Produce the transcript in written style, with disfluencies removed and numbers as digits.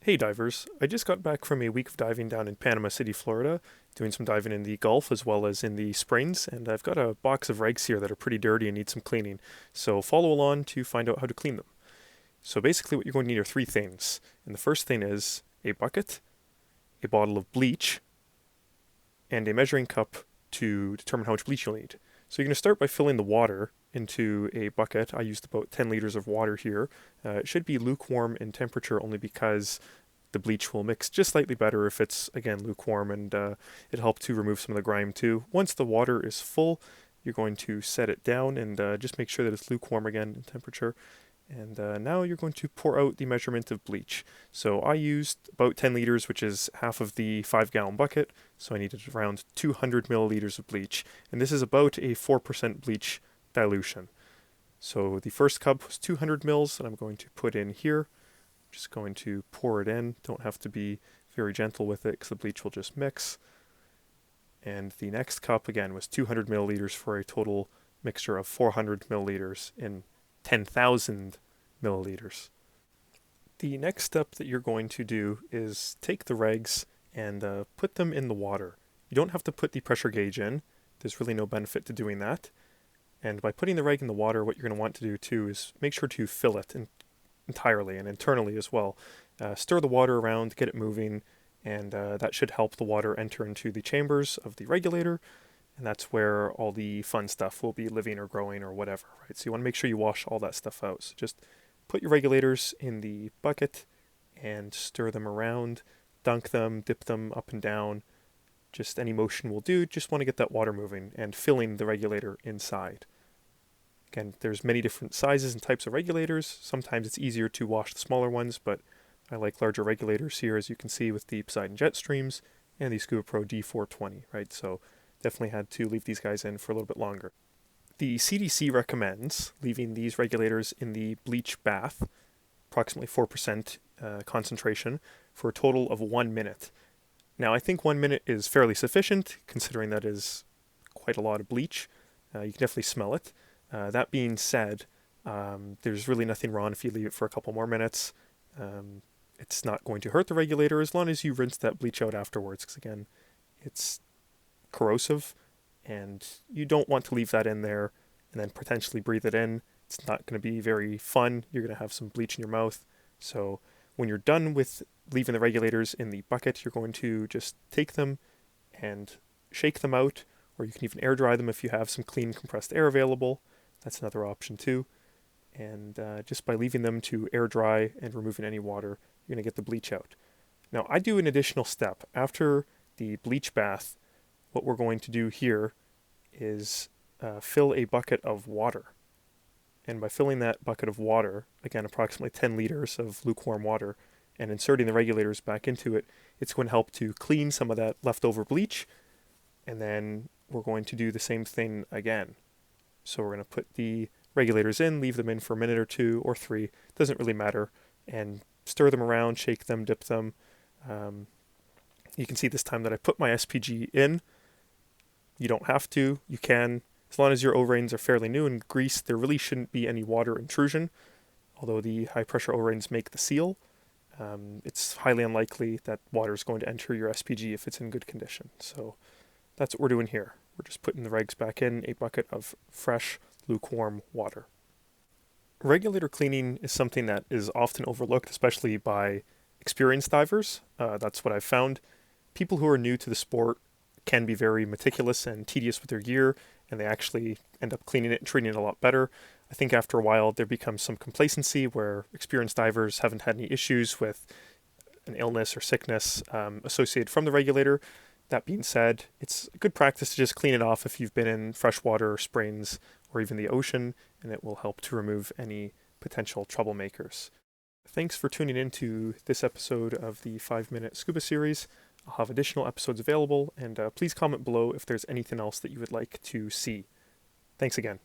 Hey divers, I just got back from a week of diving down in Panama City, Florida, doing some diving in the Gulf as well as in the Springs, and I've got a box of regs here that are pretty dirty and need some cleaning, so follow along to find out how to clean them. So basically what you're going to need are three things, and the first thing is a bucket, a bottle of bleach, and a measuring cup to determine how much bleach you'll need. So you're going to start by filling the water into a bucket. I used about 10 liters of water here. It should be lukewarm in temperature only because the bleach will mix just slightly better if it's, again, lukewarm, and it helps to remove some of the grime too. Once the water is full, you're going to set it down and just make sure that it's lukewarm again in temperature. And now you're going to pour out the measurement of bleach. So I used about 10 liters, which is half of the 5-gallon bucket. So I needed around 200 milliliters of bleach. And this is about a 4% bleach dilution. So the first cup was 200 mils, and I'm going to put in here. Just going to pour it in. Don't have to be very gentle with it because the bleach will just mix. And the next cup, again, was 200 milliliters for a total mixture of 400 milliliters in 10,000 milliliters. The next step that you're going to do is take the regs and put them in the water. You don't have to put the pressure gauge in. There's really no benefit to doing that. And by putting the reg in the water, what you're going to want to do too is make sure to fill it entirely and internally as well. Stir the water around, get it moving, and that should help the water enter into the chambers of the regulator, and that's where all the fun stuff will be living or growing or whatever, right? So you want to make sure you wash all that stuff out. So just put your regulators in the bucket and stir them around, dunk them, dip them up and down. Just any motion will do. Just want to get that water moving and filling the regulator inside. Again, there's many different sizes and types of regulators. Sometimes it's easier to wash the smaller ones, but I like larger regulators here, as you can see with the Poseidon Jet Streams and the Scuba Pro D420, right? So definitely had to leave these guys in for a little bit longer. The CDC recommends leaving these regulators in the bleach bath, approximately 4% concentration, for a total of 1 minute. Now, I think 1 minute is fairly sufficient, considering that is quite a lot of bleach. You can definitely smell it. That being said, there's really nothing wrong if you leave it for a couple more minutes. It's not going to hurt the regulator as long as you rinse that bleach out afterwards, because again, it's corrosive, and you don't want to leave that in there and then potentially breathe it in. It's not going to be very fun. You're going to have some bleach in your mouth. So when you're done with leaving the regulators in the bucket, you're going to just take them and shake them out, or you can even air dry them if you have some clean compressed air available. That's another option too. And just by leaving them to air dry and removing any water, you're going to get the bleach out. Now, I do an additional step. After the bleach bath, what we're going to do here is fill a bucket of water. And by filling that bucket of water, again, approximately 10 liters of lukewarm water, and inserting the regulators back into it, it's going to help to clean some of that leftover bleach. And then we're going to do the same thing again. So we're going to put the regulators in, leave them in for a minute or two or three, doesn't really matter, and stir them around, shake them, dip them. You can see this time that I put my SPG in. You don't have to, you can. As long as your O-rings are fairly new and greased, there really shouldn't be any water intrusion. Although the high pressure O-rings make the seal, it's highly unlikely that water is going to enter your SPG if it's in good condition. So that's what we're doing here. We're just putting the regs back in a bucket of fresh, lukewarm water. Regulator cleaning is something that is often overlooked, especially by experienced divers. That's what I've found. People who are new to the sport can be very meticulous and tedious with their gear, and they actually end up cleaning it and treating it a lot better. I think after a while there becomes some complacency where experienced divers haven't had any issues with an illness or sickness associated from the regulator. That being said, it's good practice to just clean it off if you've been in freshwater or springs or even the ocean, and it will help to remove any potential troublemakers. Thanks for tuning in to this episode of the 5-Minute Scuba series. I'll have additional episodes available, and please comment below if there's anything else that you would like to see. Thanks again.